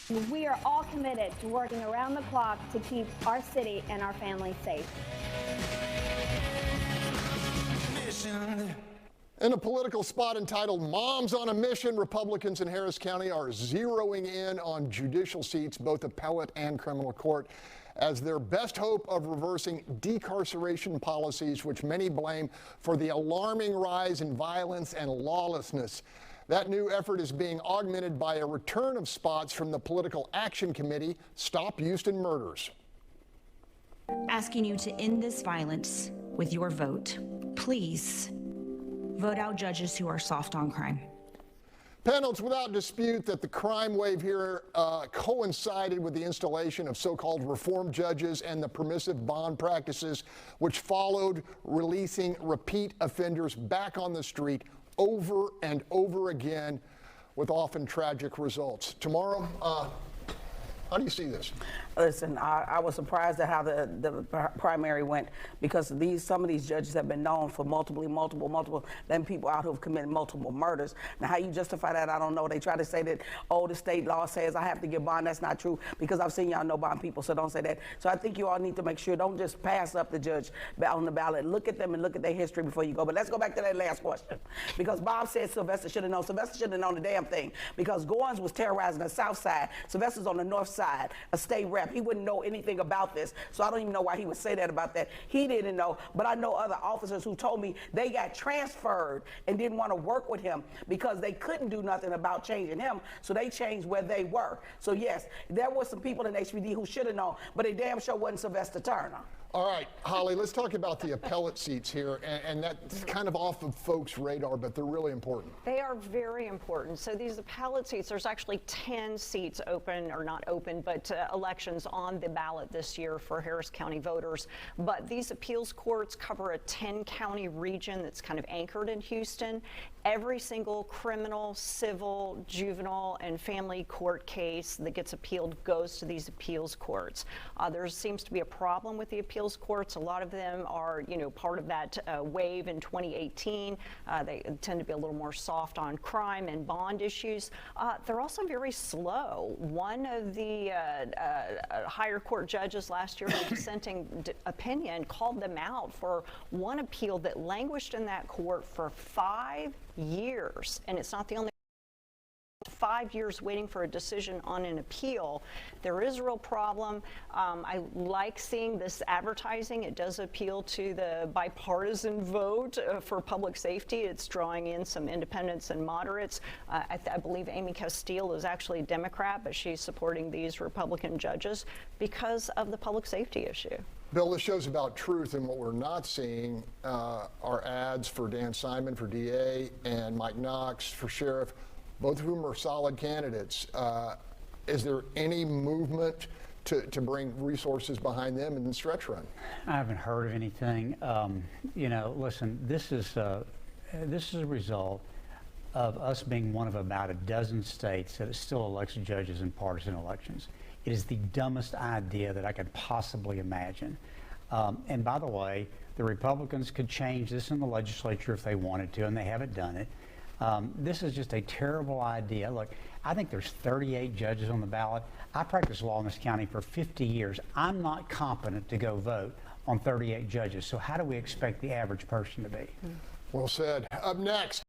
We are all committed to working around the clock to keep our city and our families safe. In a political spot entitled Moms on a Mission, Republicans in Harris County are zeroing in on judicial seats, both appellate and criminal court, as their best hope of reversing decarceration policies, which many blame for the alarming rise in violence and lawlessness. That new effort is being augmented by a return of spots from the Political Action Committee, Stop Houston Murders. Asking you to end this violence with your vote. Please vote out judges who are soft on crime. Panel, it's without dispute that the crime wave here coincided with the installation of so-called reform judges and the permissive bond practices, which followed releasing repeat offenders back on the street over and over again with often tragic results. Tomorrow, how do you see this? Listen, I was surprised at how the primary went, because some of these judges have been known for multiple letting people out who have committed multiple murders. Now, how you justify that, I don't know. They try to say that, oh, the state law says I have to give bond. That's not true, because I've seen y'all no bond people, so don't say that. So I think you all need to make sure, don't just pass up the judge on the ballot. Look at them and look at their history before you go. But let's go back to that last question, because Bob said Sylvester should have known. Sylvester should have known the damn thing, because Goins was terrorizing the south side. Sylvester's on the north side, a state rep. He wouldn't know anything about this, so I don't even know why he would say that about that. He didn't know, but I know other officers who told me they got transferred and didn't want to work with him because they couldn't do nothing about changing him, so they changed where they were. So yes, there were some people in HPD who should have known, but they damn sure wasn't Sylvester Turner. All right, Holly, let's talk about the appellate seats here, and that's kind of off of folks' radar, but they're really important. They are very important. So these appellate seats, there's actually 10 seats open, or not open, but elections on the ballot this year for Harris County voters. But these appeals courts cover a 10-county region that's kind of anchored in Houston. Every single criminal, civil, juvenile, and family court case that gets appealed goes to these appeals courts. There seems to be a problem with the appeals courts. A lot of them are, part of that wave in 2018. They tend to be a little more soft on crime and bond issues. They're also very slow. One of the higher court judges last year, in a dissenting opinion, called them out for one appeal that languished in that court for 5 years, and it's not the only 5 years waiting for a decision on an appeal. There is a real problem. I like seeing this advertising. It does appeal to the bipartisan vote for public safety. It's drawing in some independents and moderates. I believe Amy Castile is actually a Democrat, but she's supporting these Republican judges because of the public safety issue. Bill, this show's about truth, and what we're not seeing are ads for Dan Simon for DA and Mike Knox for sheriff, both of whom are solid candidates. Is there any movement to bring resources behind them in the stretch run? I haven't heard of anything. Listen, this is a result of us being one of about a dozen states that still elects judges in partisan elections. It is the dumbest idea that I could possibly imagine. And by the way, the Republicans could change this in the legislature if they wanted to, and they haven't done it. This is just a terrible idea. Look, I think there's 38 judges on the ballot. I practiced law in this county for 50 years. I'm not competent to go vote on 38 judges. So how do we expect the average person to be? Well said. Up next.